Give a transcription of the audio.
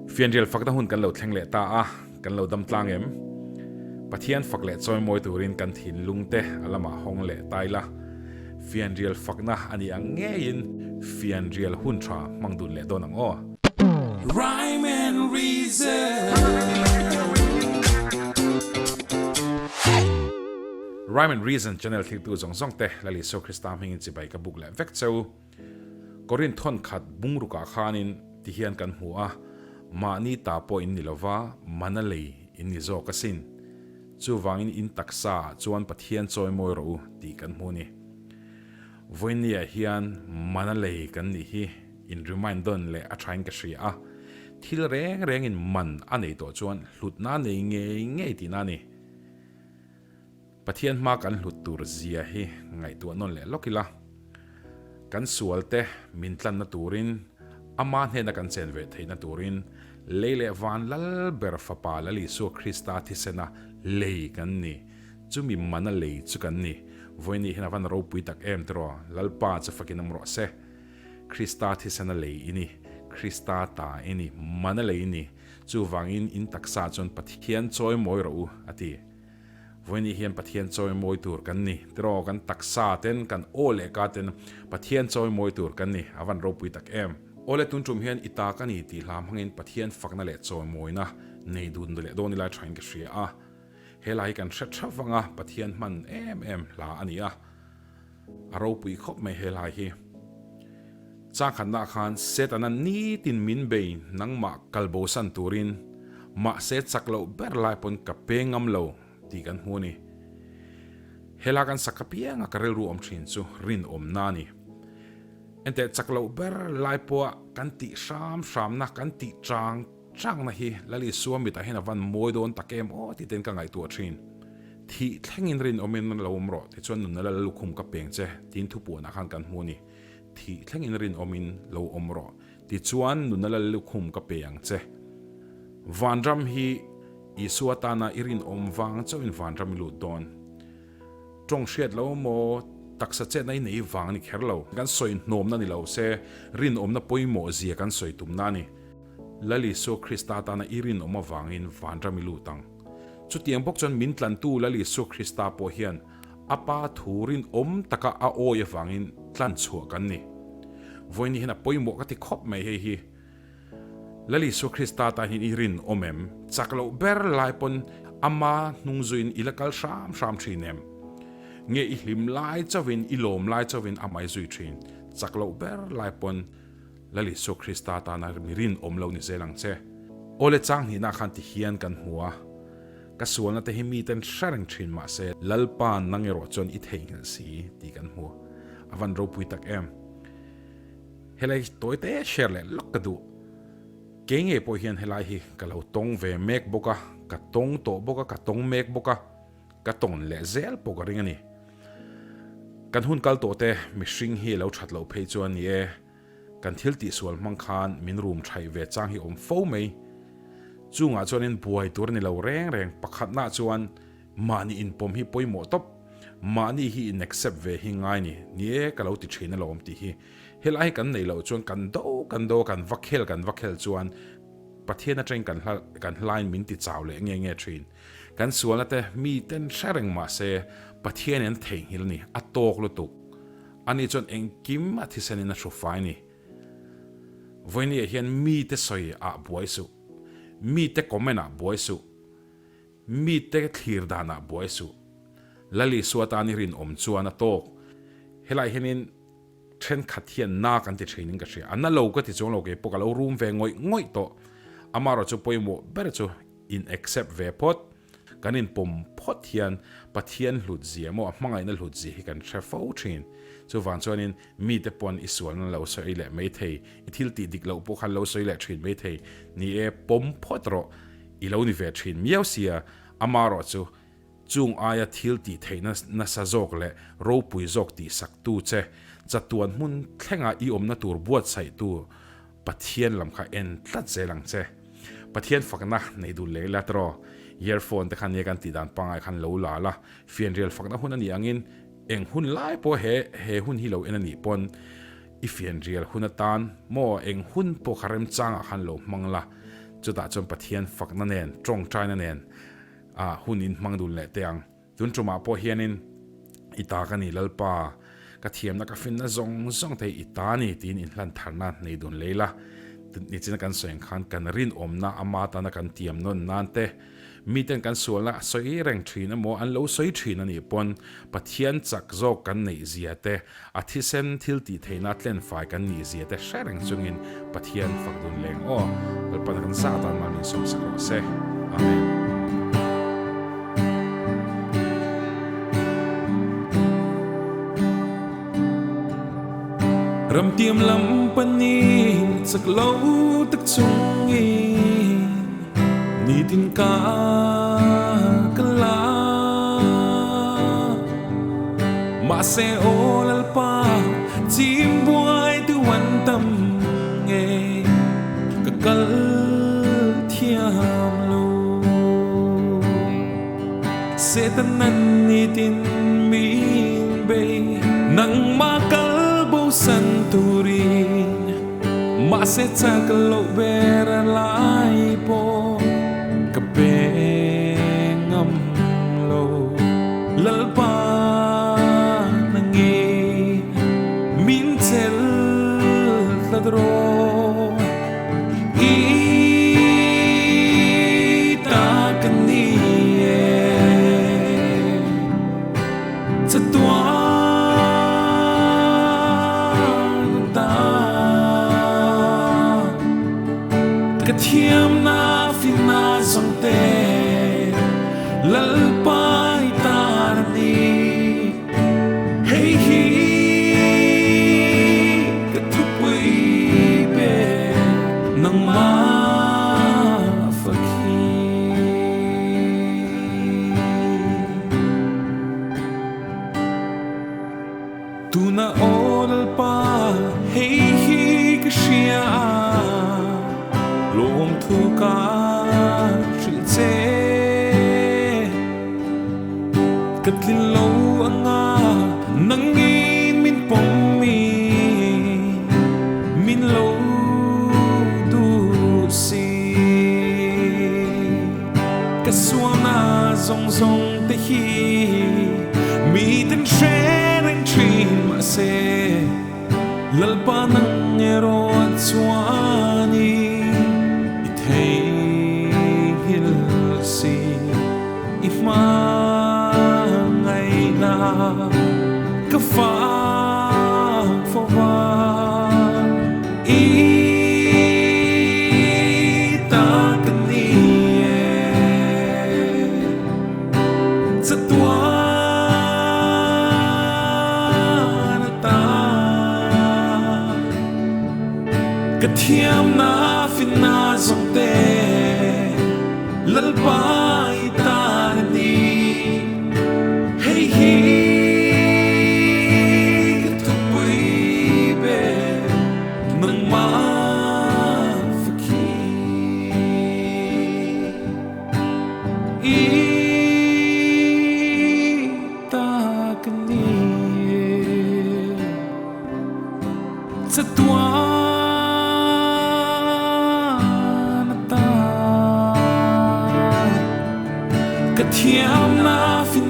Fianrial Fakna hun kan lo thleng le ta a kan lo dam tlang em pathian fak le choi moi turin kan thin lungte alama hong le taila Fianrial Fakna ani ange in Fianrial hun tha mangdun le don ang o Rhyme and reason. Rhyme and Reason channel thil tu zong zong te lali so Krista hming chi bai ka buk le vek chau korin thon khat bungruka khanin ti hian kan hua ma ni ta po in nilova MANA LEI in ni zo kasin chu wangin in taksa chuan pathian choi moi ro ti kan hu ni voinia hian MANA LEI kan ni hi in remind don le a trying ka shri a thil reng in man anei to chuan hlut na nei nge ti na ni pathian ma kan hlut tur zia hi ngai tu non le lokila kan sualte mintlan na turin ama hena kan chen ve theihna turin leile van lal ber fapa lali so Krista thisena lei kan ni chumi MANA LEI chu kan ni voini hena van ropui tak em tro lalpa cha fakinam ro se Krista thisena lei ini Krista ta ini MANA LEI ni chu wangin in taksa chon pathian choi moi ro ati voini hian pathian choi moi tur kan ni tro kan taksa ten kan ole ka ten pathian choi moi tur kan ni avan ropui tak em ole tun tum hian ita ka ni ti hlam hangin pathian fakna le choi moi na nei dun le don la thain ka shria a helai kan thra wanga pathian man em la ania aropui khop me helai hi cha khanna khan set an ni tin min be nangma kalbo san turin ma se chaklo ber lai pon ka pengam lo ti kan huni hela kan sakapia nga karel ru om thin chu rinawm na ni ente chaklo ber lai po kan ti sham na kan ti chang na hi lali suami ta hena van moi don takem o ti ten ka ngai tu thin thi thlengin rin omen lo umro ti chuan nun la lukhum ka peng che tin thu pu na khan kan huni thi thlengin rin omin lo omro ti chuan nun la lukhum ka peng che vanram hi Isua tana irin wang chawin vanram lu don tong hriat lo mo taksa che nai nei wang ni kherlo kan soi hnom na ni lo se rin na poimo zia kan soi tum na ni lali so Krista tana irin wangin vanram lu tang chu tiang bok chon min tlan tu lali so Krista po hian apa thurin taka a oye wangin tlan chua kan ni voini hena poimo ka ti khop mai hi lali so Krista ta hin irin omem chaklo ber laipon ama hnung zuin ilakal sham thinem nge I hlim lai chawin ilom lai chawin amai zui thin chaklo ber laipon lali so Krista ta na mirin omlo ni zelang che ole chang ni na khan ti hian kan huwa ka sualna te himi ten sharang thin ma se lalpan nangero chon I theihna si ti kan hu avan ropui tak em helai toite sherle lokadu kenge po hian helai hi kalau tong ve mek boka ka tong to boka ka tong mek boka ka tong le zel poka ringani kan hun kal to te mishing hi lo that lo phei chuan ni e kan thil ti sual mang khan min room thai ve chang hi fawmin chunga chuanin buai tur ni lo reng pakhat na chuan mani in pom hi poimo top mani hi in accept ve hi ngai ni e kalau ti thina lo ti hi helai kan nei lo chuan kan do kan vakhel chuan pathian ateng kan line min ti chaw le nge thin kan suala te mi ten shareng ma se pathian en theih hil ni atok lo tuk ani chon engkim athisanin a shofai ni voini hian mi te soi a boisu mi te komena boisu mi te thlir dana boisu lali suatani rin chuan atok helai henin then khathian na kan ti training ka hria anna lo ka ti chong lo ke pokalo room ve ngoi to amaro chu poimo ber chu in accept ve pot kanin pom phot hian pathian hlut zia mo hmangai na hlut zi hi kan thafo thin chu van chuanin mi te pon isual na lo soi le mai thei ithil ti dik lo po khan lo soi le thin mai thei ni e pom phot ro I lo ni ve thin miau sia amaro chu chung aya thil ti theina na sa jok le ropui jok ti sak tu che chatuan mun thlenga I omna tur buat sai tu pathian lam kha en tlat zelang che pathian fakna nei du le la tro earphone te khan ye kan ti dan pangai khan lo la la Fianrial Fakna hun ani angin eng hun lai po he hun hi lo en ani pon I Fianrial hunatan mo eng hun po kharem changa khan lo hmang la chu ta chon pathian fakna nen trong china nen hunin hmang dul le teang tun chuma po hianin ita ka ni lalpa ka thiam na ka fin na zong thei ita ni tin in hlan tharna nei dun leila ni china kan soeng khan kan rinawm na amata na kan tiam non nante miten kan sualna soi reng thina mo an lo soi thina ni pon pathian chak zo kan nei ziate a thisen thil ti theihna tlen fai kan ni ziate shareng chungin pathian fakdun leng o alpan kan sa tan ma ni som sakro se amen. Ram tiêm lắm pani chắc lâu tức chung in ni tin ca kala ma se olal pa chim buai tu wan tam nge ka kal thiam lo se tan nan ni tin min be nang ma kal san turin ma se taklo bera lai po ka bengam lo lalpa nangi min tel ladro i ta kani tatwa thiam na fin na song te lalpai tar ni hey hi ka thupui be nang ma fakhi tu na olal pa hey hi ka shia lom thu ka shil che katlin lo anga nangin min pom mi min lo du si kaswana zong te hi mi ten sharing trin ma se lalpa nang ero chwani hmang ngày na ka fa wa i ta kani zatwa na ta ka thiam na fin na zong te lalpa thiam na fin